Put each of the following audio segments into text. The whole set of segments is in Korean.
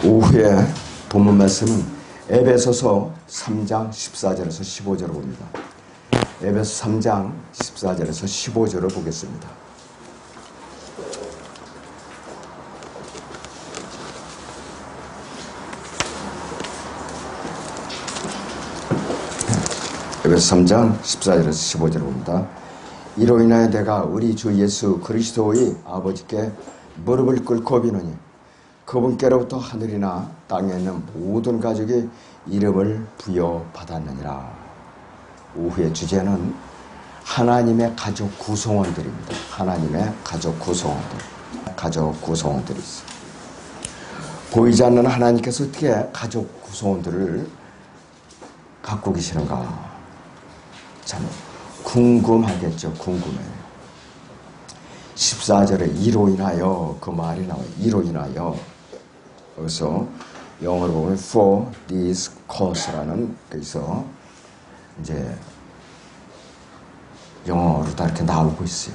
오후에 본문 말씀은 에베소서 3장 14절에서 15절을 봅니다. 에베소 3장 14절에서 15절을 보겠습니다. 에베소 3장 14절에서 15절을 봅니다. 이로 인하여 내가 우리 주 예수 그리스도의 아버지께 무릎을 꿇고 비노니 그분께로부터 하늘이나 땅에 있는 모든 가족이 이름을 부여받았느니라. 오후의 주제는 하나님의 가족 구성원들입니다. 하나님의 가족 구성원들. 가족 구성원들이 있어요. 보이지 않는 하나님께서 어떻게 가족 구성원들을 갖고 계시는가? 참 궁금하겠죠. 궁금해요. 14절에 이로 인하여 그 말이 나와요. 이로 인하여. 여기서 영어로 보면 for this cause라는 거기서 이제 영어로 다 이렇게 나오고 있어요.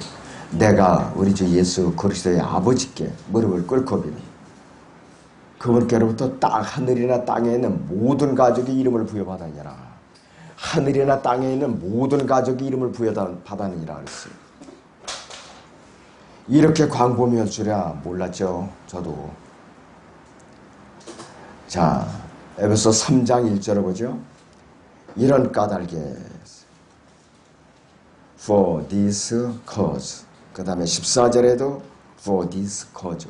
내가 우리 주 예수 그리스도의 아버지께 무릎을 꿇고 비니 그분께로부터 하늘이나 땅에 있는 모든 가족이 이름을 부여받았느니라. 하늘이나 땅에 있는 모든 가족이 이름을 부여받았느니라 그랬어요. 이렇게 광범위할 줄이야 몰랐죠. 저도. 자, 에베소 3장 1절을 보죠. 이런 까닭에 for this cause. 그 다음에 14절에도 for this cause.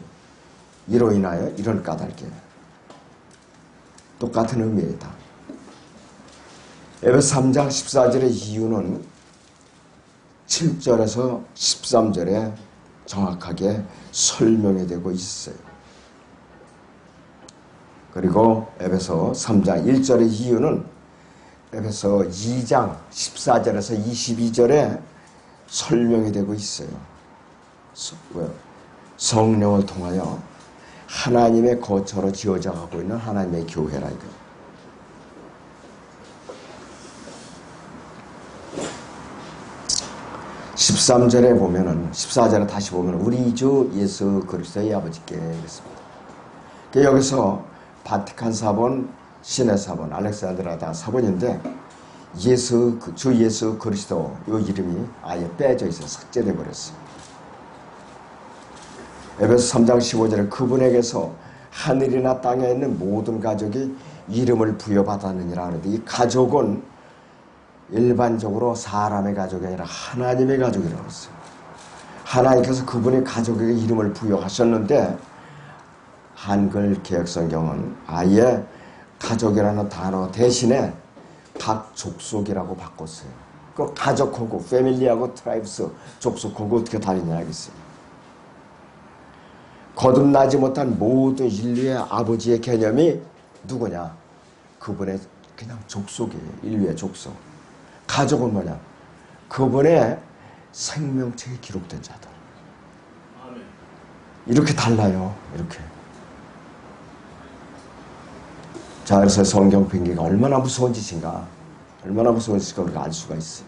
이로 인하여 이런 까닭에. 똑같은 의미이다. 에베소 3장 14절의 이유는 7절에서 13절에 정확하게 설명이 되고 있어요. 그리고 에베소 3장 1절의 이유는 에베소 2장 14절에서 22절에 설명이 되고 있어요. 성령을 통하여 하나님의 거처로 지어져 가고 있는 하나님의 교회라 이거. (13절에) 보면은 14절에 다시 보면 우리 주 예수 그리스도의 아버지께 그랬습니다. 여기서 바티칸 사본, 시내 사본, 알렉산드라다 사본인데 주 예수 그리스도 이 이름이 아예 빼져 있어요. 삭제돼 버렸어요. 에베소 3장 15절에 그분에게서 하늘이나 땅에 있는 모든 가족이 이름을 부여받았느니라 하는데 이 가족은 일반적으로 사람의 가족이 아니라 하나님의 가족이라고 했어요. 하나님께서 그분의 가족에게 이름을 부여하셨는데 한글 개역성경은 아예 가족이라는 단어 대신에 각 족속이라고 바꿨어요. 그 가족하고 패밀리하고 트라이브스 족속하고 어떻게 다르냐 하겠어요. 거듭나지 못한 모든 인류의 아버지의 개념이 누구냐? 그분의 그냥 족속이에요. 인류의 족속. 가족은 뭐냐? 그분의 생명책에 기록된 자들. 이렇게 달라요. 이렇게. 자, 그래서 성경 핑계가 얼마나 무서운 짓인가? 얼마나 무서운 짓인가 우리가 알 수가 있어요.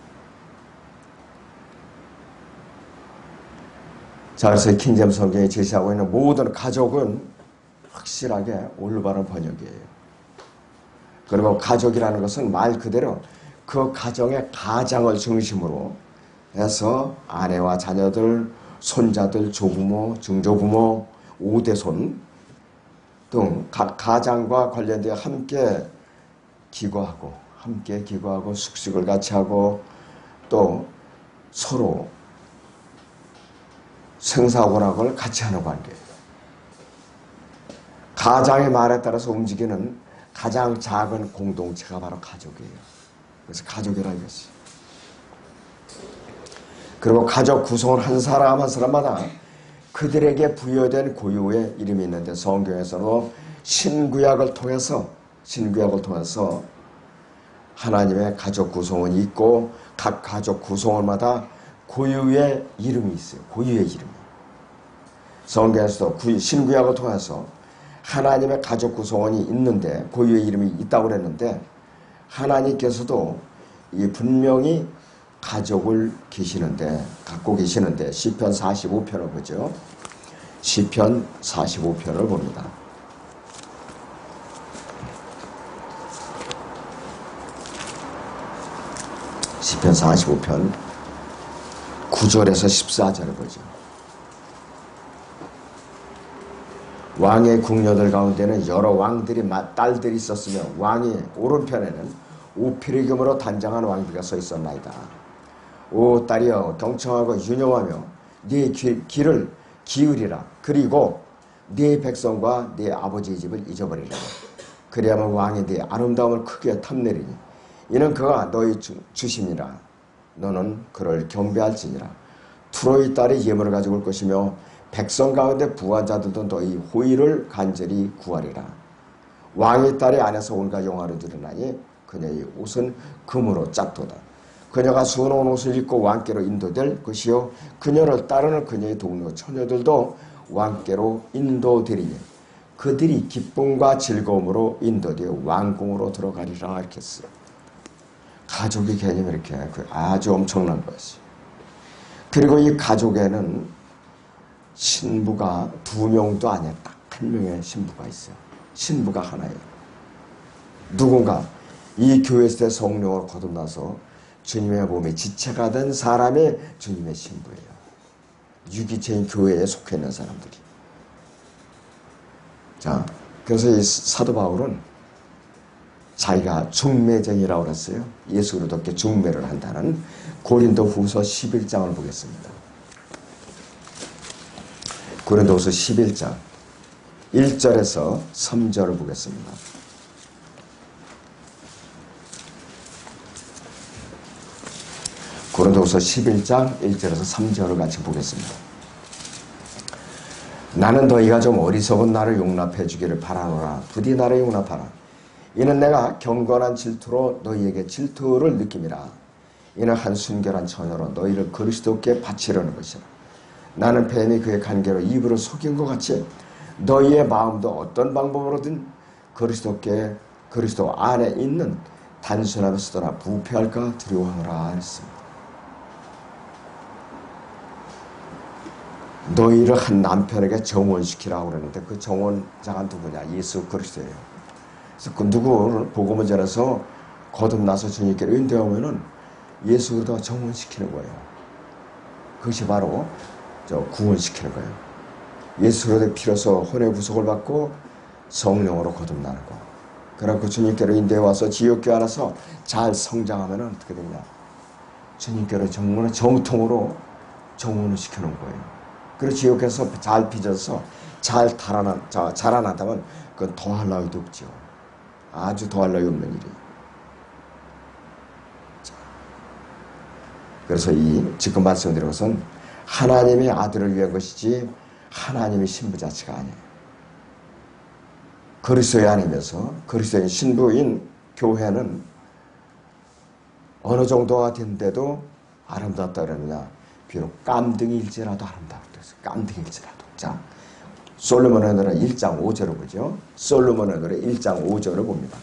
자, 그래서 킹잼 성경이 제시하고 있는 모든 가족은 확실하게 올바른 번역이에요. 그리고 가족이라는 것은 말 그대로 그 가정의 가장을 중심으로 해서 아내와 자녀들, 손자들, 조부모, 증조부모, 오대손 등 각 가장과 관련되어 함께 기거하고 숙식을 같이 하고 또 서로 생사고락을 같이 하는 관계예요. 가장의 말에 따라서 움직이는 가장 작은 공동체가 바로 가족이에요. 그래서 가족이라 이것이. 그리고 가족 구성은 한 사람 한 사람마다 그들에게 부여된 고유의 이름이 있는데 성경에서는 신구약을 통해서 하나님의 가족 구성원이 있고 각 가족 구성원마다 고유의 이름이 있어요. 고유의 이름이. 성경에서도 신구약을 통해서 하나님의 가족 구성원이 있는데 고유의 이름이 있다고 그랬는데 하나님께서도 이 분명히 가족을 갖고 계시는데 시편 45편을 보죠. 시편 45편을 봅니다. 시편 45편 9절에서 14절을 보죠. 왕의 궁녀들 가운데는 여러 왕들이 딸들이 있었으며 왕이 오른편에는 오피리금으로 단장한 왕비가 서 있었나이다. 오 딸이여 경청하고 유념하며 네 귀를 기울이라. 그리고 네 백성과 네 아버지의 집을 잊어버리라. 그리하면 왕이 네 아름다움을 크게 탐내리니 이는 그가 너희 주심이라. 너는 그를 경배할지니라. 트로이 딸이 예물을 가지고 올 것이며 백성 가운데 부한 자들도 너희 호의를 간절히 구하리라. 왕의 딸의 안에서 온갖 영화를 드러나니 그녀의 옷은 금으로 짰도다. 그녀가 수놓은 옷을 입고 왕께로 인도될 것이요 그녀를 따르는 그녀의 동료 처녀들도 왕께로 인도되리니 그들이 기쁨과 즐거움으로 인도되어 왕궁으로 들어가리라. 이렇게 했어요. 가족의 개념이 이렇게 아주 엄청난 것이. 그리고 이 가족에는 신부가 2명도 아니야. 딱 1명의 신부가 있어요. 신부가 하나예요. 누군가 이 교회에서 성령으로 거듭나서 주님의 몸에 지체가 된 사람이 주님의 신부예요. 유기체인 교회에 속해 있는 사람들이. 자, 그래서 이 사도 바울은 자기가 중매쟁이라고 그랬어요. 예수 그리스도께 중매를 한다는 고린도후서 11장을 보겠습니다. 고린도후서 11장 1절에서 3절을 보겠습니다. 고린도후서 11장 1절에서 3절을 같이 보겠습니다. 나는 너희가 좀 어리석은 나를 용납해 주기를 바라노라. 부디 나를 용납하라. 이는 내가 경건한 질투로 너희에게 질투를 느낌이라. 이는 한 순결한 처녀로 너희를 그리스도께 바치려는 것이라. 나는 뱀이 그의 간계로 이불을 속인 것 같이 너희의 마음도 어떤 방법으로든 그리스도 안에 있는 단순함에 쓰더라 부패할까 두려워하노라 했습니다. 너희를 한 남편에게 정원시키라고 그러는데 그 정원자가 누구냐? 예수 그리스도예요. 그래서 그 누구를 복음을 전해서 거듭나서 주님께로 인도하면은 예수 그리스도가 정원시키는 거예요. 그것이 바로 구원시키는 거예요. 예수 그리스도의 피로서 혼의 구속을 받고 성령으로 거듭나는 거. 그래갖고 주님께로 인도해 와서 지옥교회 안에서 잘 성장하면은 어떻게 되냐? 주님께로 정말 정통으로 정원을 시켜놓은 거예요. 그리고 지옥에서 잘 빚어서 잘 자라나다면 그건 더할 나위도 없죠. 아주 더할 나위 없는 일이에요. 그래서 이 지금 말씀드린 것은 하나님의 아들을 위한 것이지 하나님의 신부 자체가 아니에요. 그리스도의 아니면서 그리스도의 신부인 교회는 어느 정도가 된데도 아름답다 그러느냐? 비록 깜등일지라도 아름답다. 깜등일지라도. 자, 솔로몬의 노래 1장 5절을 보죠. 솔로몬의 노래 1장 5절을 봅니다.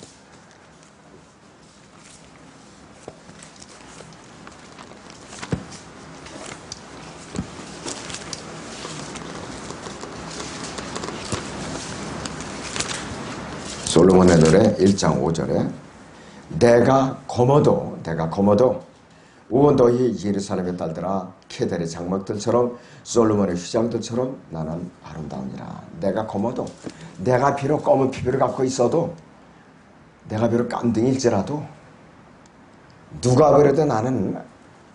솔로몬의 노래 1장 5절에 내가 거머도 오 너희 예루살렘의 딸들아 케델의 장막들처럼 솔로몬의 휘장들처럼 나는 아름다우니라. 내가 거머도 내가 비록 검은 피부를 갖고 있어도 내가 비록 깜등일지라도 누가 그래도 나는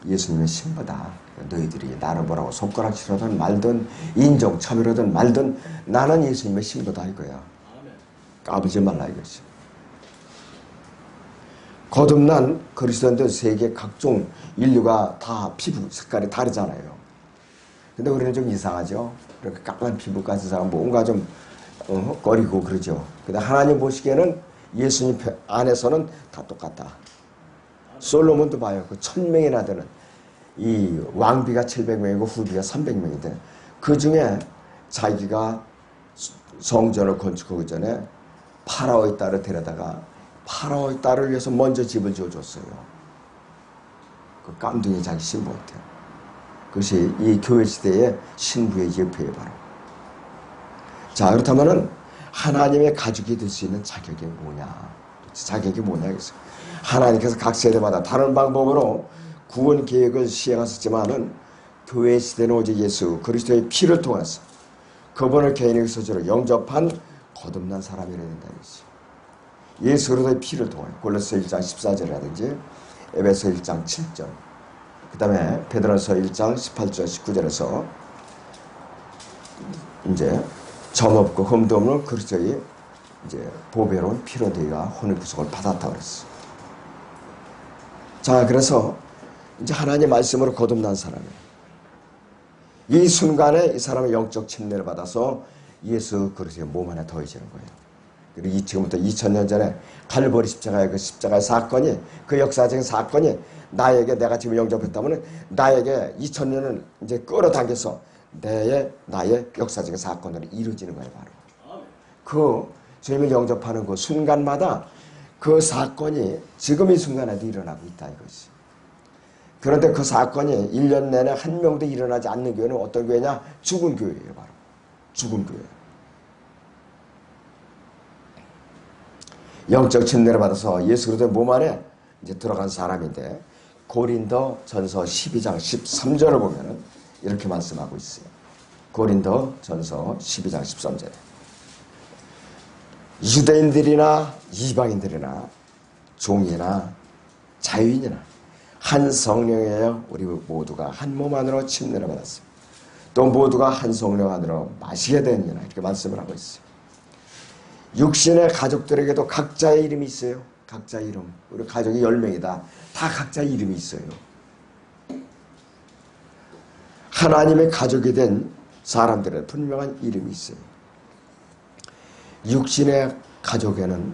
예수님의 신부다. 너희들이 나를 보라고 손가락질하든 말든 인종차별하든 말든 나는 예수님의 신부다 이거야. 까불지 말라 이것이. 거듭난 그리스도인들 세계 각종 인류가 다 피부 색깔이 다르잖아요. 근데 우리는 좀 이상하죠. 이렇게 까만 피부까지 사람 뭔가 좀 꺼리고 그러죠. 근데 하나님 보시기에는 예수님 안에서는 다 똑같다. 솔로몬도 봐요. 그 1000명이나 되는 이 왕비가 700명이고 후비가 300명인데 그 중에 자기가 성전을 건축하기 전에 파라오의 딸을 데려다가 파라오의 딸을 위해서 먼저 집을 지어줬어요. 그 깜둥이 자기 신부한테. 그것이 이 교회 시대의 신부의 예표예요 바로. 자 그렇다면은 하나님의 가족이 될 수 있는 자격이 뭐냐? 자격이 뭐냐? 하나님께서 각 세대마다 다른 방법으로 구원 계획을 시행하셨지만은 교회 시대는 오직 예수 그리스도의 피를 통해서 그분을 개인의 소재로 영접한 거듭난 사람이라 된다 이것이. 예수 그리스도의 피를 통해 골로새 1장 14절이라든지 에베소 1장 7절 그 다음에 베드로서 1장 18절 19절에서 이제 점없고 흠도 없는 그리스도의 이제 보배로운 피로 너희가 혼의 구속을 받았다 그랬어. 자, 그래서 이제 하나님 말씀으로 거듭난 사람이에요. 이 순간에 이 사람은 영적 침례를 받아서 예수 그리스도의 몸 안에 더해지는 거예요. 그리고 지금부터 2000년 전에 갈보리 십자가의 그 십자가의 사건이 그 역사적인 사건이 나에게 내가 지금 영접했다면 나에게 2000년을 이제 끌어당겨서 나의 역사적인 사건으로 이루어지는 거예요. 바로 그 주님을 영접하는 그 순간마다 그 사건이 지금 이 순간에도 일어나고 있다 이것이. 그런데 그 사건이 1년 내내 한 명도 일어나지 않는 교회는 어떤 교회냐? 죽은 교회예요. 바로 죽은 교회. 영적 침례를 받아서 예수 그리스도의 몸 안에 이제 들어간 사람인데 고린도 전서 12장 13절을 보면은 이렇게 말씀하고 있어요. 고린도 전서 12장 13절에 유대인들이나 이방인들이나 종이나 자유인이나 한 성령이에요. 우리 모두가 한 몸 안으로 침례를 받았습니다. 또 모두가 한 성령 안으로 마시게 되느니라 이렇게 말씀을 하고 있어요. 육신의 가족들에게도 각자의 이름이 있어요. 각자의 이름. 우리 가족이 10명이다. 다 각자의 이름이 있어요. 하나님의 가족이 된 사람들의 분명한 이름이 있어요. 육신의 가족에는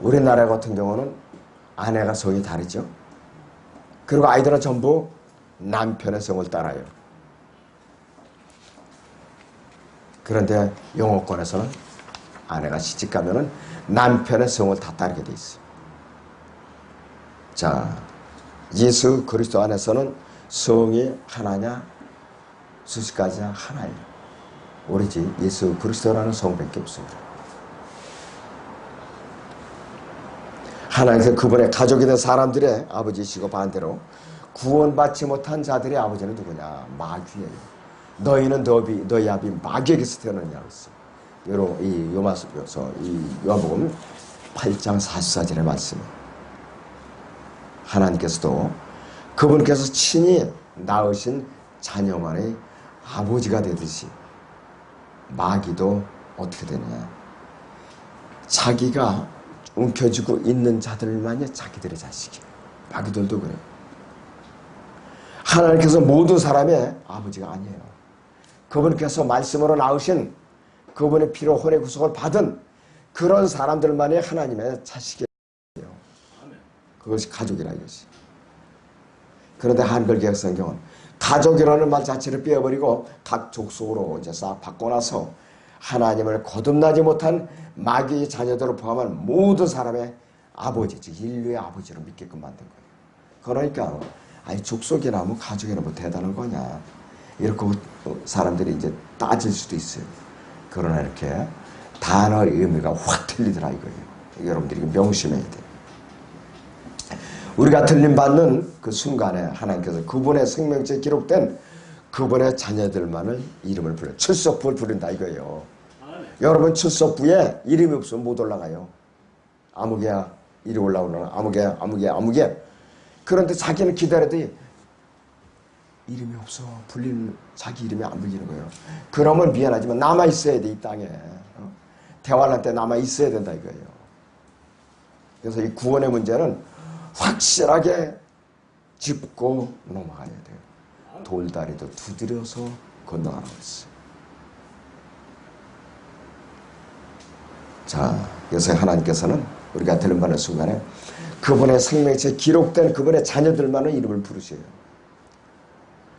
우리나라 같은 경우는 아내가 성이 다르죠. 그리고 아이들은 전부 남편의 성을 따라요. 그런데 영어권에서는 아내가 시집가면은 남편의 성을 다 따르게 돼 있어요. 자, 예수 그리스도 안에서는 성이 하나냐 수십 가지냐 하나예요. 오로지 예수 그리스도라는 성밖에 없습니다. 하나님께서 그분의 가족이 된 사람들의 아버지시고 반대로 구원받지 못한 자들의 아버지는 누구냐? 마귀예요. 너희는 너희 아비 마귀에게서 태어났냐고 했어요. 이 요한복음 8장 44절의 말씀. 하나님께서도 그분께서 친히 낳으신 자녀만의 아버지가 되듯이 마귀도 어떻게 되느냐? 자기가 움켜쥐고 있는 자들만이 자기들의 자식이에요. 마귀들도 그래요. 하나님께서 모든 사람의 아버지가 아니에요. 그분께서 말씀으로 낳으신 그분의 피로 혼의 구속을 받은 그런 사람들만이 하나님의 자식이에요. 그것이 가족이라 이것이. 그런데 한글 개혁 성경은 가족이라는 말 자체를 빼어버리고 각 족속으로 이제 싹 바꿔놔서 하나님을 거듭나지 못한 마귀의 자녀들을 포함한 모든 사람의 아버지, 즉 인류의 아버지로 믿게끔 만든 거예요. 그러니까 아니 족속이나 뭐 가족이나 뭐 대단한 거냐 이렇게 사람들이 이제 따질 수도 있어요. 그러나 이렇게 단어의 의미가 확 틀리더라 이거예요. 여러분들이 명심해야 돼요. 우리가 틀림받는 그 순간에 하나님께서 그분의 생명체에 기록된 그분의 자녀들만을 이름을 불러 출석부를 부른다 이거예요. 여러분 출석부에 이름이 없으면 못 올라가요. 아무개야 이리 올라오나 아무개 그런데 자기는 기다려도 이름이 없어. 자기 이름이 안 불리는 거예요. 그러면 미안하지만 남아있어야 돼 이 땅에. 대환란 때 남아있어야 된다 이거예요. 그래서 이 구원의 문제는 확실하게 짚고 넘어가야 돼요. 돌다리도 두드려서 건너가라고 했어요. 자, 그래서 하나님께서는 우리가 들림받는 순간에 그분의 생명체에 기록된 그분의 자녀들만의 이름을 부르셔요.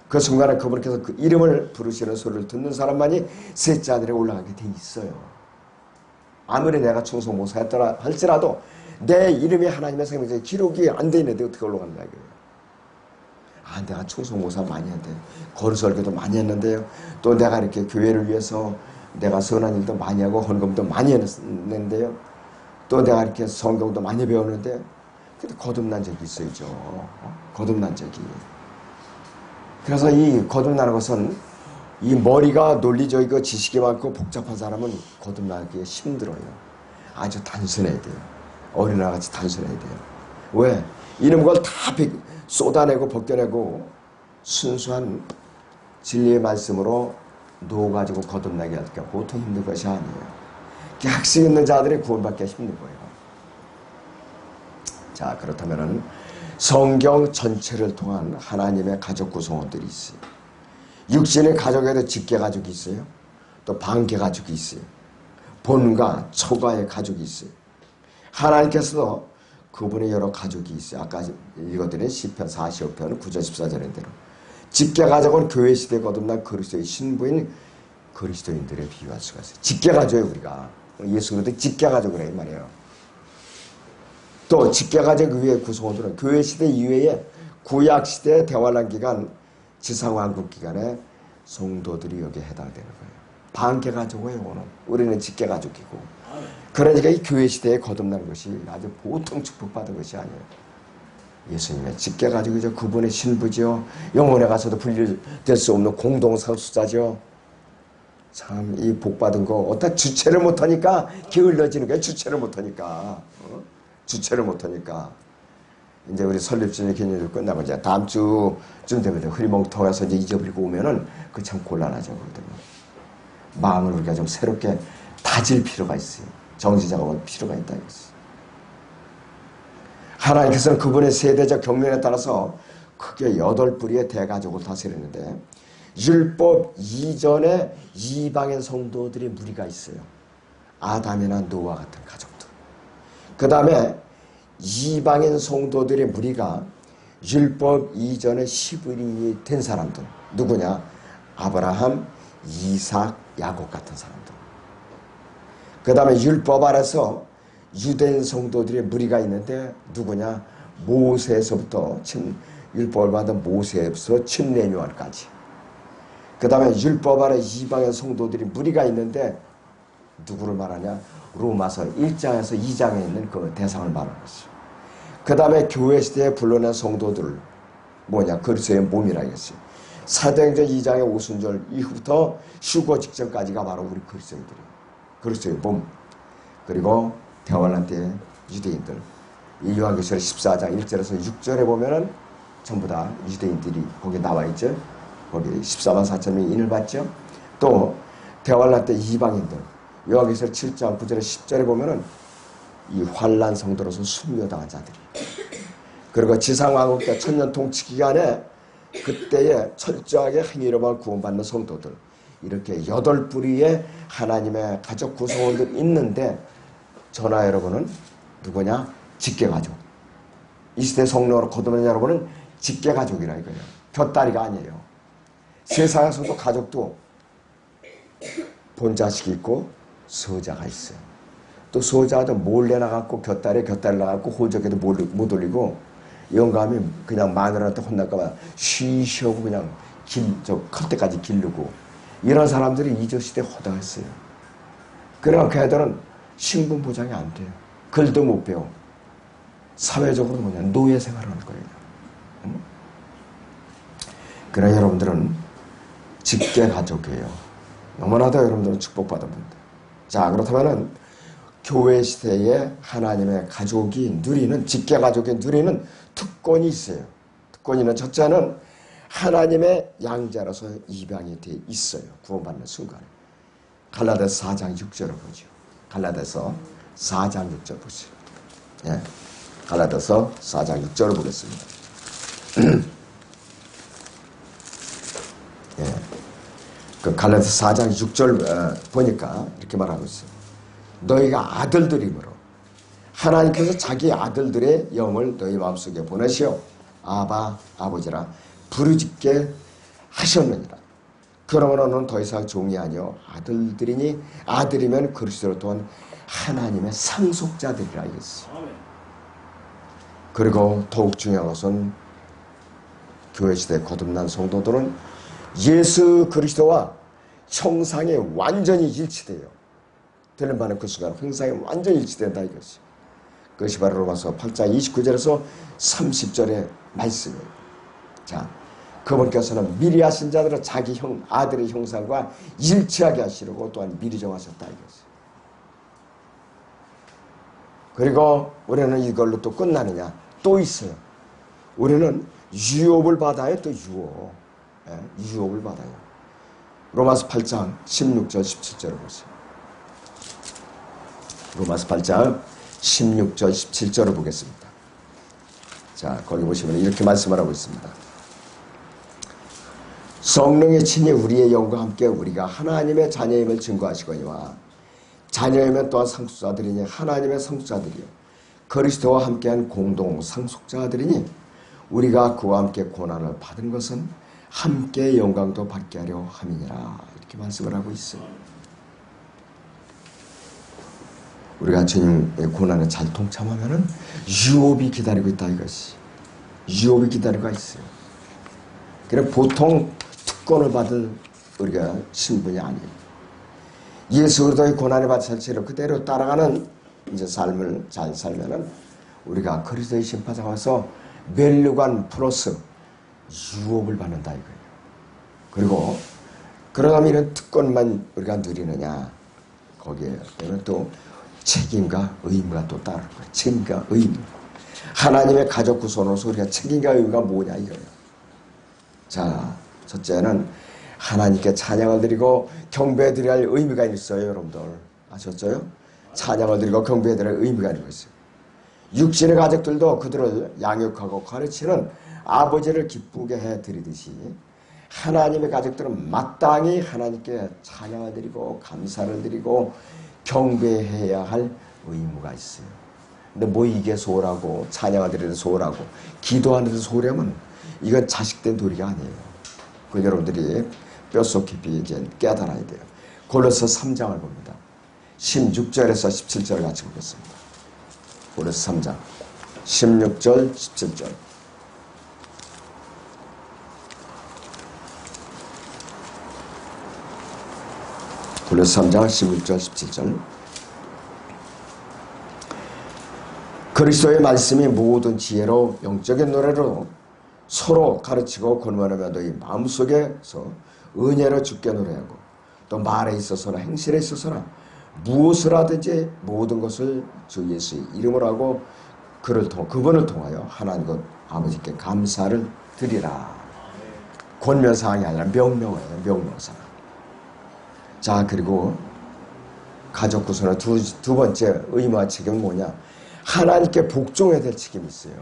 그 순간에 그분께서 그 이름을 부르시는 소리를 듣는 사람만이 셋째 하늘에 올라가게 돼 있어요. 아무리 내가 충성모사했더라 할지라도 내 이름이 하나님의 생명체에 기록이 안 돼 있는데 어떻게 올라간다 이거예요. 아, 내가 충성모사 많이 했는데 거루설교도 많이 했는데요. 또 내가 이렇게 교회를 위해서 내가 선한 일도 많이 하고 헌금도 많이 했는데요. 또 내가 이렇게 성경도 많이 배웠는데 근데 거듭난 적이 있어야죠. 거듭난 적이. 그래서 이 거듭나는 것은 이 머리가 논리적이고 지식이 많고 복잡한 사람은 거듭나기 힘들어요. 아주 단순해야 돼요. 어린아이같이 단순해야 돼요. 왜? 이런 걸 다 쏟아내고 벗겨내고 순수한 진리의 말씀으로 놓아가지고 거듭나게 하니까 보통 힘든 것이 아니에요. 학식 있는 자들이 구원받기가 힘든 거예요. 자, 그렇다면은 성경 전체를 통한 하나님의 가족 구성원들이 있어요. 육신의 가족에도 직계 가족이 있어요. 또 반계 가족이 있어요. 본과 초가의 가족이 있어요. 하나님께서도 그분의 여러 가족이 있어요. 아까 읽어드린 시편 45편 9절 14절인 대로 직계 가족은 교회 시대에 거듭난 그리스도의 신부인 그리스도인들에 비유할 수가 있어요. 직계 가족이에요. 우리가 예수 그리스도 직계 가족을 해 이 말이에요. 또 직계가족 위에 구성원들은 교회 시대 이외에 구약 시대 대환란 기간, 지상왕국 기간에 성도들이 여기에 해당되는 거예요. 반계가족이에요. 우리는 직계가족이고. 그러니까 이 교회 시대에 거듭난 것이 아주 보통 축복받은 것이 아니에요. 예수님의 직계가족이죠. 그분의 신부죠. 영혼에 가서도 분리될 수 없는 공동상수자죠. 참 이 복받은 거 어떻게 주체를 못하니까 게을러지는 거예요. 주체를 못하니까. 주체를 못하니까 이제 우리 설립주일 기념일 끝나고 이제 다음 주쯤 되면 흐리멍텅해서 이제 잊어버리고 오면은 그 참 곤란하죠. 그거든요. 마음을 우리가 좀 새롭게 다질 필요가 있어요. 정지작업할 필요가 있다 이거지. 하나님께서는 그분의 세대적 경륜에 따라서 크게 8뿌리의 대가족을 다스리는데 율법 이전에 이방인 성도들의 무리가 있어요. 아담이나 노아 같은 가족들. 그 다음에 이방인 성도들의 무리가 율법 이전에 10인이 된 사람들. 누구냐? 아브라함, 이삭, 야곱 같은 사람들. 그 다음에 율법 아래서 유대인 성도들의 무리가 있는데 누구냐? 모세에서부터 율법을 받은 모세에서 침례요한까지. 그 다음에 율법 아래 이방인 성도들이 무리가 있는데 누구를 말하냐? 로마서 1장에서 2장에 있는 그 대상을 말하는 것이죠. 그 다음에 교회 시대에 불러낸 성도들 뭐냐? 그리스도의 몸이라 했어요. 사도행전 2장의 오순절 이후부터 휴거 직전까지가 바로 우리 그리스도인들이에요. 그리스도의 몸. 그리고 대환란 때 유대인들. 이 요한계시록 14장 1절에서 6절에 보면은 전부 다 유대인들이 거기 나와 있죠. 거기 14만 4천명이 인을 받죠. 또 대환란 때 이방인들. 요한계시록 7장 9절에 10절에 보면은 이 환란 성도로서 순교당한 자들이. 그리고 지상왕국 때 천년 통치 기간에 그때에 철저하게 행위로만 구원받는 성도들. 이렇게 8뿌리의 하나님의 가족 구성원들 있는데 저나 여러분은 누구냐? 직계가족. 이 시대 성령으로 거듭난 여러분은 직계가족이라 이거예요. 곁다리가 아니에요. 세상에서도 가족도 본자식이 있고 서자가 있어요. 또 서자도 몰래 나갔고 곁다리 나갔고 호적에도 못 올리고 영감이 그냥 마누라한테 혼날까봐 쉬쉬하고 그냥 클 때까지 기르고 이런 사람들이 이조시대에 허다했어요. 그러니까 그 애들은 신분 보장이 안 돼요. 글도 못 배워. 사회적으로 뭐냐 노예 생활을 하는 거예요. 그러나 여러분들은 직계가족이에요. 너무나도 여러분들은 축복받은 분들. 자, 그렇다면은 교회 시대에 하나님의 가족이 누리는 직계가족이 누리는 특권이 있어요. 특권이는 첫째는 하나님의 양자로서 입양이 돼 있어요. 구원받는 순간에. 갈라디아서 4장 6절을 보죠. 갈라디아서 4장 6절 보세요. 예. 갈라디아서 4장 6절을 보겠습니다. 예. 그 갈라디아서 4장 6절 보니까 이렇게 말하고 있어요. 너희가 아들들이므로 하나님께서 자기 아들들의 영을 너희 마음속에 보내시어 아바 아버지라 부르짖게 하셨느니라. 그러므로 너는 더 이상 종이 아니요 아들들이니 아들이면 그리스도로 또한 하나님의 상속자들이라 이랬어요. 그리고 더욱 중요한 것은 교회 시대에 거듭난 성도들은 예수 그리스도와 형상이 완전히 일치돼요. 되는 바는 그 순간 형상이 완전히 일치된다 이것이. 그것이 바로 로마서 8장 29절에서 30절의 말씀이에요. 자, 그분께서는 미리 하신 자들은 자기 아들의 형상과 일치하게 하시려고 또한 미리 정하셨다 이거죠. 그리고 우리는 이걸로 또 끝나느냐? 또 있어요. 우리는 유업을 받아요. 또 유업. 유업을 받아요. 로마서 8장 16절 17절을 보세요. 로마서 8장 16절 17절을 보겠습니다. 자, 거기 보시면 이렇게 말씀을 하고 있습니다. 성령의 친히 우리의 영과 함께 우리가 하나님의 자녀임을 증거하시거니와 자녀이면 또한 상속자들이니 하나님의 상속자들이요 그리스도와 함께한 공동 상속자들이니 우리가 그와 함께 고난을 받은 것은 함께 영광도 받게 하려 함이니라. 이렇게 말씀을 하고 있어요. 우리가 주님의 고난에 잘 동참하면은 유업이 기다리고 있다 이것이. 유업이 기다리고 있어요. 그래 보통 특권을 받을 우리가 신분이 아니에요. 예수 그리스도의 고난의 받침을 그대로 따라가는 이제 삶을 잘 살면은 우리가 그리스도의 심판자가 와서 멸류관 플러스 유업을 받는다 이거예요. 그리고 그러면 이런 특권만 우리가 누리느냐? 거기에 또 책임과 의무가 또 따를 거예요. 책임과 의무. 하나님의 가족 구성으로서 우리가 책임과 의무가 뭐냐 이거예요. 자, 첫째는 하나님께 찬양을 드리고 경배해 드려야 할 의미가 있어요. 여러분들 아셨죠? 찬양을 드리고 경배해 드려야 할 의미가 있어요. 육신의 가족들도 그들을 양육하고 가르치는 아버지를 기쁘게 해 드리듯이 하나님의 가족들은 마땅히 하나님께 찬양을 드리고 감사를 드리고 경배해야 할 의무가 있어요. 근데 뭐 이게 소홀하고 찬양을 드리는 소홀하고 기도하는 데 소홀하면 이건 자식된 도리가 아니에요. 그 여러분들이 뼛속 깊이 이제 깨달아야 돼요. 골로새 3장을 봅니다. 16절에서 17절 같이 보겠습니다. 골로새 3장 16절 17절 골로새 3장 16절 17절 그리스도의 말씀이 모든 지혜로 영적인 노래로 서로 가르치고 권면하며 너희 마음속에서 은혜로 주께 노래하고 또 말에 있어서나 행실에 있어서나 무엇을 하든지 모든 것을 주 예수의 이름으로 하고 그분을 통하여 하나님 아버지께 감사를 드리라. 권면사항이 아니라 명령어예요. 명령사항. 자, 그리고 가족 구성의 두 번째 의무와 책임은 뭐냐? 하나님께 복종해야 될 책임이 있어요.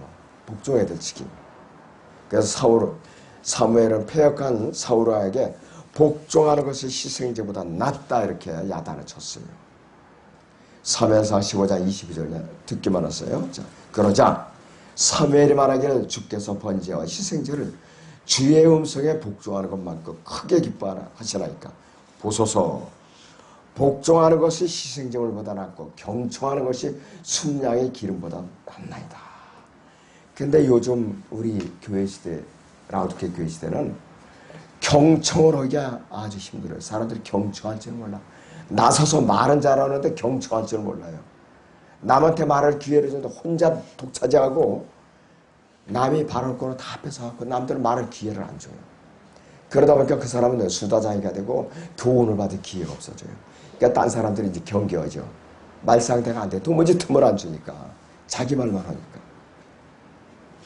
복종해야 될 책임. 그래서 사무엘은 패역한 사울에게 복종하는 것이 희생제보다 낫다 이렇게 야단을 쳤어요. 사무엘상 15장 22절에 듣기만 했어요. 자, 그러자 사무엘이 말하기를 주께서 번제와 희생제를 주의 음성에 복종하는 것만큼 크게 기뻐하시나이까 보소서. 복종하는 것이 희생제물보다 낫고 경청하는 것이 순양의 기름보다 낫나이다. 근데 요즘 우리 교회 시대 라우드케 교회 시대는 경청을 하기가 아주 힘들어요. 사람들이 경청할 줄은 몰라. 나서서 말은 잘하는데 경청할 줄은 몰라요. 남한테 말할 기회를 주는데 혼자 독차지하고 남이 발언권을 다 뺏어갖고 남들은 말할 기회를 안 줘요. 그러다 보니까 그 사람은 수다장이가 되고 교훈을 받을 기회가 없어져요. 그러니까 딴 사람들이 이제 경계하죠. 말상대가 안 돼. 도무지 틈을 안 주니까. 자기 말만 하니까.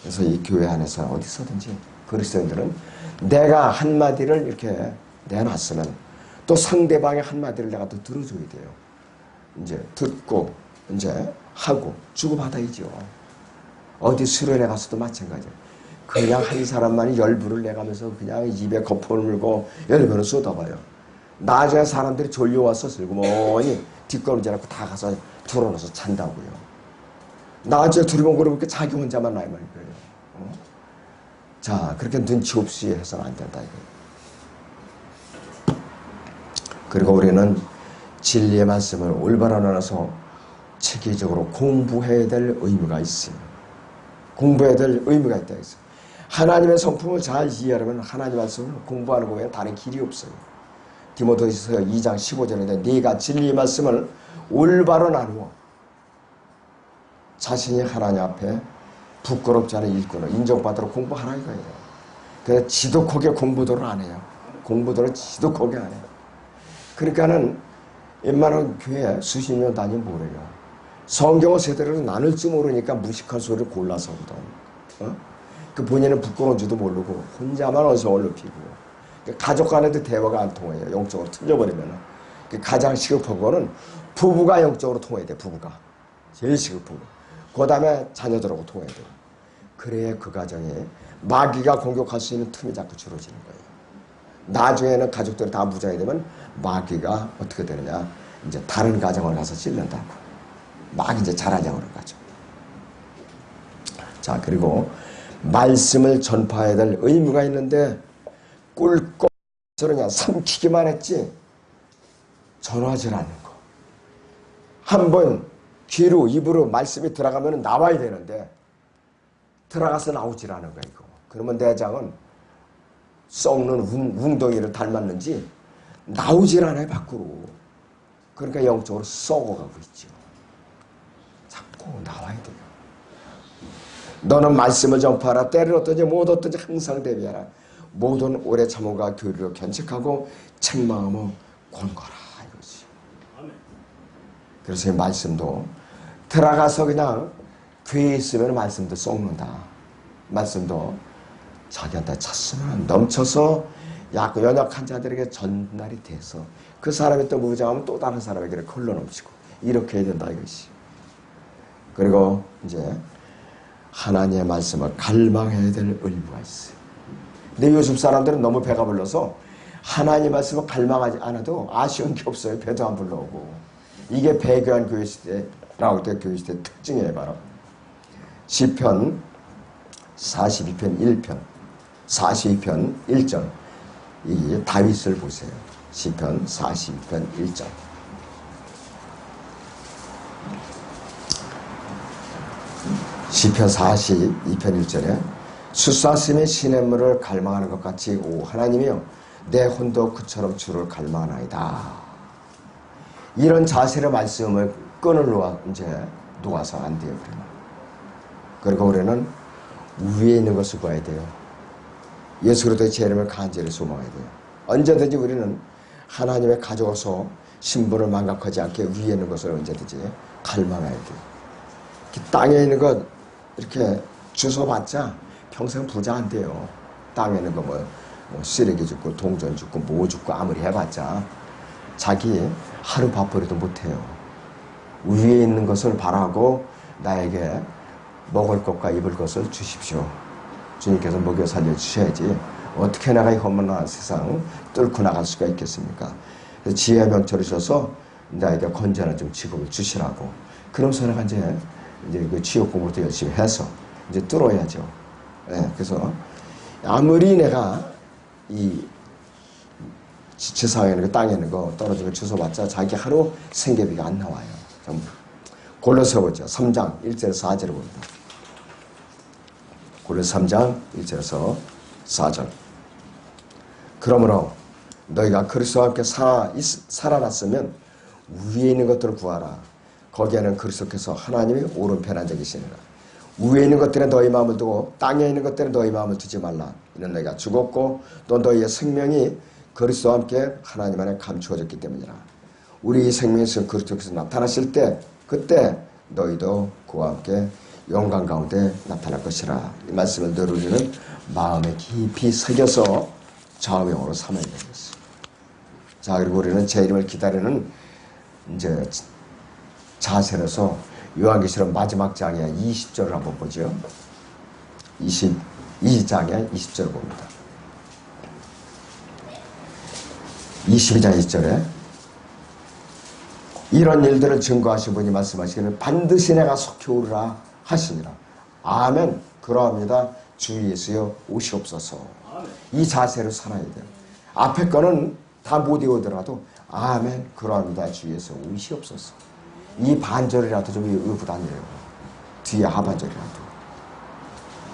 그래서 이 교회 안에서 어디서든지 그리스도인들은 내가 한마디를 이렇게 내놨으면 또 상대방의 한마디를 내가 또 들어줘야 돼요. 이제 듣고 이제 하고 주고받아야죠. 어디 수련회 가서도 마찬가지예요. 그냥 한 사람만이 열불을 내가면서 그냥 입에 거품을 물고 열불을 쏟아봐요. 나중에 사람들이 졸려와서 슬그머니 뒷걸음질 않고 다 가서 들어놓아서 잔다고요. 나중에 두리번거리니까 자기 혼자만 나이 말인 거예요. 자, 그렇게 눈치 없이 해서는 안 된다 이거예요. 그리고 우리는 진리의 말씀을 올바로 나눠서 체계적으로 공부해야 될 의무가 있어요. 공부해야 될 의무가 있다 했어요. 하나님의 성품을 잘 이해하려면 하나님의 말씀을 공부하는 거 외에 다른 길이 없어요. 디모데후서 2장 15절에 네가 진리의 말씀을 올바로 나누어 자신이 하나님 앞에 부끄럽지 않은 일꾼을 인정받도록 공부하라 이거예요. 그래서 지독하게 공부도를 안 해요. 공부도를 지독하게 안 해요. 그러니까는 웬만한 교회 수십 년 다니면 뭐래요. 성경을 제대로 나눌 줄 모르니까 무식한 소리를 골라서 하거든. 그 본인은 부끄러운 줄도 모르고 혼자만 어성을 높이고 가족 간에도 대화가 안 통해요. 영적으로 틀려버리면 가장 시급한 거는 부부가 영적으로 통해야 돼. 부부가 제일 시급한 거. 그 다음에 자녀들하고 통해야 돼요. 그래야 그 가정에 마귀가 공격할 수 있는 틈이 자꾸 줄어지는 거예요. 나중에는 가족들이 다 무장이 되면 마귀가 어떻게 되느냐, 이제 다른 가정을 가서 찔른다고. 막 이제 잘하려고 그런 거죠. 자, 그리고 말씀을 전파해야 될 의무가 있는데 꿀꺽 그냥 삼키기만 했지 전하지 않는 거. 한번 귀로 입으로 말씀이 들어가면 나와야 되는데 들어가서 나오질 않은 거야 이거. 그러면 내장은 썩는 웅덩이를 닮았는지 나오질 않아요 밖으로. 그러니까 영적으로 썩어가고 있죠. 자꾸 나와야 돼요. 너는 말씀을 전파하라. 때를 어떤지 못 어떤지 항상 대비하라. 모든 오래 참음과 교리로 견책하고 책망하며 권고라 이거지. 그래서 이 말씀도 들어가서 그냥 교회에 있으면 말씀도 썩는다. 말씀도 자기한테 찼으면 넘쳐서 연약한 자들에게 전달이 돼서 그 사람이 또 무장하면 또 다른 사람에게 흘러넘치고 이렇게 해야 된다 이것이. 그리고 이제 하나님의 말씀을 갈망해야 될 의무가 있어요. 근데 요즘 사람들은 너무 배가 불러서 하나님 말씀을 갈망하지 않아도 아쉬운 게 없어요. 배도 안 불러오고. 이게 배교한 교회 시대라고 때 교회 시대 특징이에요. 바로 시편 42편 1편 42편 1절 이 다윗을 보세요. 시편 42편 1절 시편 42편 1절에 수사스의 시냇물을 갈망하는 것 같이 오 하나님이여 내 혼도 그처럼 주를 갈망하나이다. 이런 자세로 말씀을 끈을 놓아서 안 돼요. 그리고 우리는 위에 있는 것을 봐야 돼요. 예수 그리스도의 제 이름을 간절히 소망해야 돼요. 언제든지 우리는 하나님의 가져와서 신분을 망각하지 않게 위에 있는 것을 언제든지 갈망해야 돼요. 땅에 있는 것 이렇게 주워봤자 평생 부자 안 돼요. 땅에 있는 거 뭐 쓰레기 줍고 동전 줍고 뭐 줍고 아무리 해봤자 자기 하루 밥벌이도 못해요. 위에 있는 것을 바라고 나에게 먹을 것과 입을 것을 주십시오. 주님께서 먹여 살려주셔야지 어떻게 나가 이 험난한 세상 뚫고 나갈 수가 있겠습니까? 그래서 지혜의 명철을 주셔서 나에게 건전한 좀 직업을 주시라고. 그러면서 내가 이제 그 취업 공부도 열심히 해서 이제 뚫어야죠. 네, 그래서 아무리 내가 이 지상에 있는 거 땅에 있는 거 떨어지고 주워봤자 자기 하루 생계비가 안 나와요. 전부. 골로새 보죠. 3장 1절에서 4절을 봅니다. 골로새 3장 1절에서 4절. 그러므로 너희가 그리스도와 함께 살아났으면 위에 있는 것들을 구하라. 거기에는 그리스도께서 하나님이 오른편에 앉아 계시니라. 위에 있는 것들에 너희 마음을 두고 땅에 있는 것들에 너희 마음을 두지 말라. 이는 너희가 죽었고 또 너희의 생명이 그리스도와 함께 하나님 안에 감추어졌기 때문이라. 우리 생명에서 그리스도께서 나타나실 때 그때 너희도 그와 함께 영광 가운데 나타날 것이라. 이 말씀을 늘 우리는 마음에 깊이 새겨서 좌우명으로 삼아야 되겠어요. 자, 그리고 우리는 제 이름을 기다리는 이제 자세로서 요한계시록 마지막 장의 20절을 한번 보죠. 22장의 20절을 봅니다. 22장 20절에 이런 일들을 증거하신 분이 말씀하시기를 반드시 내가 속히 오리라 하시니라. 아멘. 그러합니다. 주 예수여 오시옵소서. 이 자세로 살아야 돼요. 앞에 거는 다 못 외우더라도 아멘. 그러합니다. 주 예수 오시옵소서. 이 반절이라도 좀 외우고 다녀요. 뒤에 하반절이라도.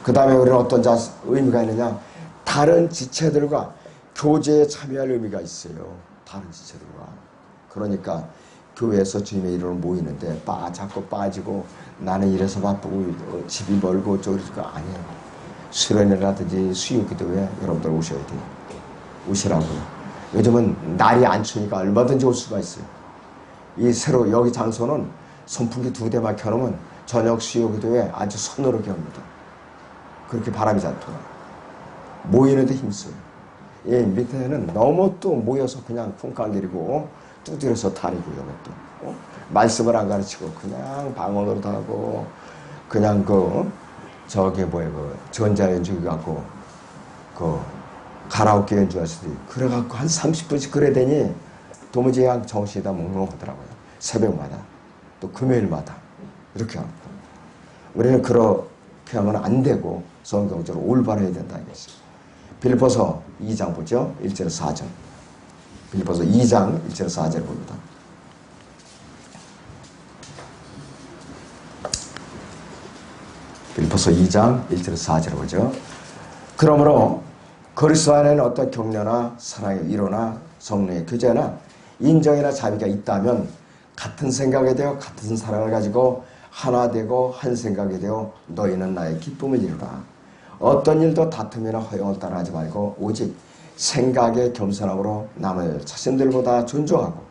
그 다음에 우리는 어떤 의미가 있느냐. 다른 지체들과 교제에 참여할 의미가 있어요. 다른 지체들과. 그러니까 교회에서 주님의 이름으로 모이는데 자꾸 빠지고 나는 이래서 바쁘고 집이 멀고 어쩌고 아니에요. 수련회라든지 수요기도회 여러분들 오셔야 돼요. 오시라고요. 요즘은 날이 안 추우니까 얼마든지 올 수가 있어요. 이 새로 여기 장소는 선풍기 2대만 켜놓으면 저녁 수요기도회 아주 서늘하게 합니다. 그렇게 바람이 잘 통해요. 모이는데 힘써요. 이 밑에는 너무 또 모여서 그냥 쿵쾅거리고 두드려서 다니고 이것도 말씀을 안 가르치고 그냥 방언으로도 하고 그냥 전자연주기 갖고 가라오케 연주하시더니 그래갖고 한 30분씩 그래 되니 도무지 그냥 정신이 다 몽롱하더라고요. 새벽마다 또 금요일마다 이렇게 하고 우리는 그렇게 하면 안 되고 성경적으로 올바라야 된다 이것이. 빌립보서 2장 보죠. 1절에서 4절. 빌립보서 2장 1절에서 4절 봅니다. 빌립보서 2장 1절에서 4절 보죠. 그러므로 그리스도 안에는 어떤 격려나 사랑의 위로나 성령의 교제나 인정이나 자비가 있다면 같은 생각에 되어 같은 사랑을 가지고 하나 되고 한 생각이 되어 너희는 나의 기쁨을 이루라. 어떤 일도 다툼이나 허영을 따라하지 말고 오직 생각의 겸손함으로 남을 자신들보다 존중하고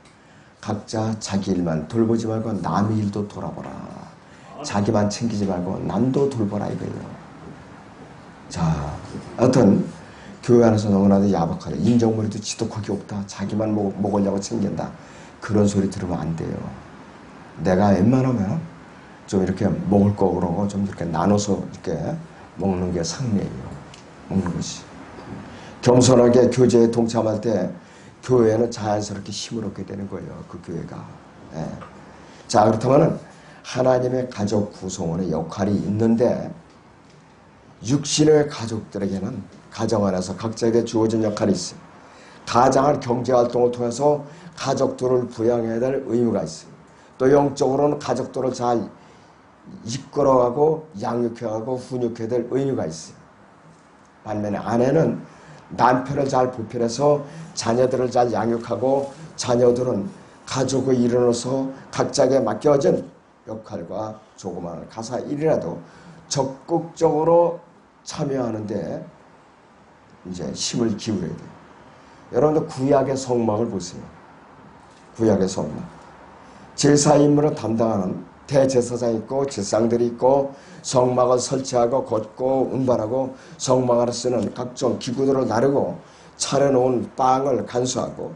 각자 자기 일만 돌보지 말고 남의 일도 돌아보라. 자기만 챙기지 말고 남도 돌보라 이거예요. 자, 어떤 교회 안에서 너무나도 야박하다. 인정머리도 지독하게 없다. 자기만 먹으려고 챙긴다. 그런 소리 들으면 안 돼요. 내가 웬만하면 좀 이렇게 먹을 거 그러고 좀 이렇게 나눠서 이렇게 먹는 게 상례예요. 먹는 것이. 겸손하게 교제에 동참할 때 교회는 자연스럽게 힘을 얻게 되는 거예요. 그 교회가. 예. 자, 그렇다면 하나님의 가족 구성원의 역할이 있는데 육신의 가족들에게는 가정 안에서 각자에게 주어진 역할이 있어요. 가장한 경제활동을 통해서 가족들을 부양해야 될 의무가 있어요. 또 영적으로는 가족들을 잘 이끌어가고 양육해가고 훈육해야 될 의무가 있어요. 반면에 아내는 남편을 잘 보필해서 자녀들을 잘 양육하고 자녀들은 가족의 일원으로서 각자에게 맡겨진 역할과 조그마한 가사 일이라도 적극적으로 참여하는데 이제 힘을 기울여야 돼요. 여러분들 구약의 성막을 보세요. 구약의 성막. 제사 임무를 담당하는 대제사장이 있고 제사장들이 있고 성막을 설치하고 걷고 운반하고 성막 안에 쓰는 각종 기구들을 나르고 차려놓은 빵을 간수하고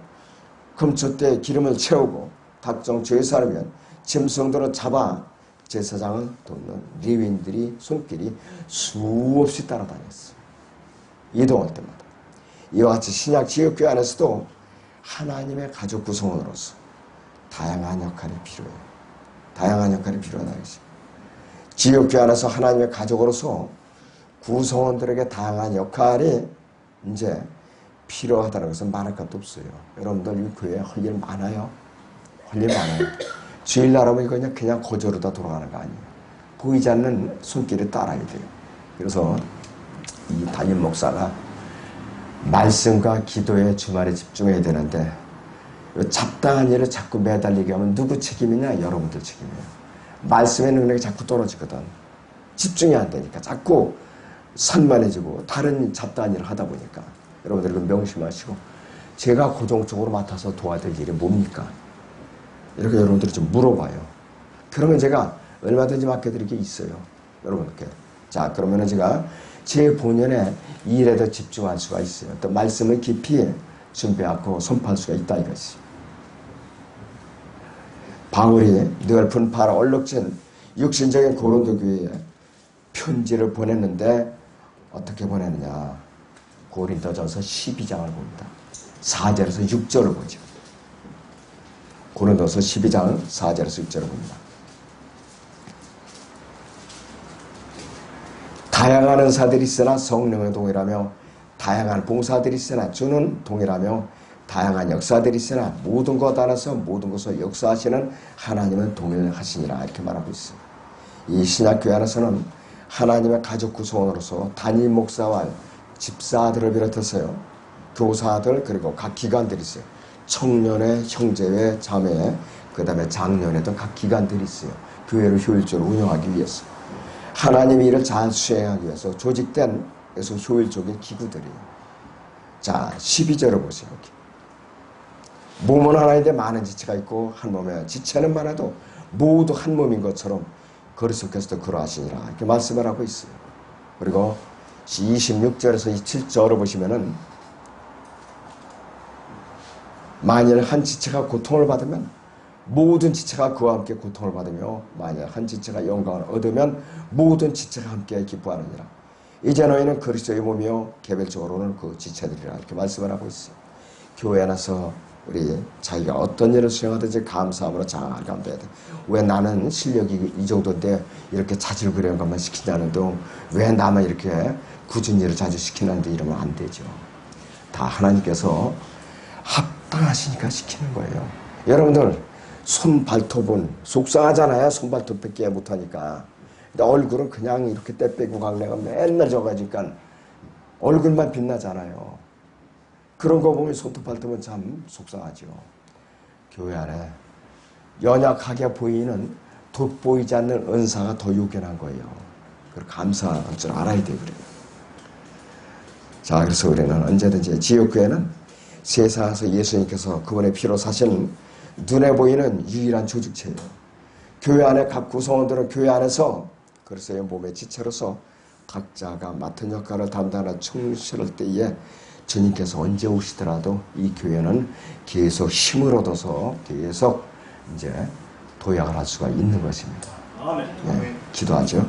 금초대에 기름을 채우고 각종 제사하면 짐승들을 잡아 제사장을 돕는 레위인들이 손길이 수없이 따라다녔어요. 이동할 때마다. 이와 같이 신약 지역교회 안에서도 하나님의 가족 구성원으로서 다양한 역할이 필요해요. 다양한 역할이 필요하다. 지역교회 안에서 하나님의 가족으로서 구성원들에게 다양한 역할이 이제 필요하다는 것은 말할 것도 없어요. 여러분들 이 교회에 할 일 많아요. 할 일 많아요. 주일날 하면 이거 그냥 고저로다 돌아가는 거 아니에요. 보이지 않는 손길이 따라야 돼요. 그래서 이 담임 목사가 말씀과 기도에 주말에 집중해야 되는데 잡다한 일을 자꾸 매달리게 하면 누구 책임이냐? 여러분들 책임이에요. 말씀의 능력이 자꾸 떨어지거든. 집중이 안 되니까 자꾸 산만해지고 다른 잡다한 일을 하다 보니까 여러분들 그 명심하시고 제가 고정적으로 맡아서 도와야 될 일이 뭡니까? 이렇게 여러분들이 좀 물어봐요. 그러면 제가 얼마든지 맡겨드릴 게 있어요. 여러분께. 자, 그러면은 제가 제 본연의 일에 더 집중할 수가 있어요. 또 말씀을 깊이 준비하고 선포할 수가 있다 이것이. 바울이 늘 분파라 얼룩진 육신적인 고린도 교회에 편지를 보냈는데 어떻게 보냈느냐. 고린도전서 12장을 봅니다. 4절에서 6절을 보죠. 고린도서 12장 4절에서 6절을 봅니다. 다양한 은사들이 있으나 성령은 동일하며 다양한 봉사들이 있으나 주는 동일하며 다양한 역사들이 있으나 모든 것 안에서 모든 것을 역사하시는 하나님은 동일하시니라 이렇게 말하고 있습니다. 이 신약교회 안에서는 하나님의 가족 구성원으로서 단임 목사와 집사들을 비롯해서요. 교사들 그리고 각 기관들이 있어요. 청년회, 형제회, 자매회 그 다음에 장년회 등 각 기관들이 있어요. 교회를 효율적으로 운영하기 위해서. 하나님의 일을 잘 수행하기 위해서 조직된 그래서 효율적인 기구들이에요. 자, 12절을 보세요. 여기. 몸은 하나인데 많은 지체가 있고 한 몸에 지체는 많아도 모두 한 몸인 것처럼 그리스도께서도 그러하시니라 이렇게 말씀을 하고 있어요. 그리고 26절에서 27절을 보시면은 만일 한 지체가 고통을 받으면 모든 지체가 그와 함께 고통을 받으며 만일 한 지체가 영광을 얻으면 모든 지체가 함께 기뻐하느니라. 이제 너희는 그리스도의 몸이요 개별적으로는 그 지체들이라 이렇게 말씀을 하고 있어요. 교회 안에서 우리 자기가 어떤 일을 수행하든지 감사함으로 잘 감사해야 돼. 왜 나는 실력이 이 정도인데 이렇게 자질 구레한 것만 시키냐는 둥 왜 나만 이렇게 굳은 일을 자주 시키는데 이러면 안 되죠. 다 하나님께서 합당하시니까 시키는 거예요. 여러분들 손 발톱은 속상하잖아요. 손 발톱밖에 못하니까. 근데 얼굴은 그냥 이렇게 때 빼고 강내가 맨날 져가니까 얼굴만 빛나잖아요. 그런 거 보면 손톱 발톱은 참 속상하죠. 교회 안에 연약하게 보이는 돋보이지 않는 은사가 더 요견한 거예요. 그걸 감사할 줄 알아야 돼요. 그래요. 자, 그래서 우리는 언제든지 지옥교회는 세상에서 예수님께서 그분의 피로 사신 눈에 보이는 유일한 조직체예요. 교회 안에 각 구성원들은 교회 안에서 그리스도의 몸의 지체로서 각자가 맡은 역할을 담당하는 충실할 때에 주님께서 언제 오시더라도 이 교회는 계속 힘을 얻어서 계속 이제 도약을 할 수가 있는 것입니다. 아멘. 네, 기도하죠.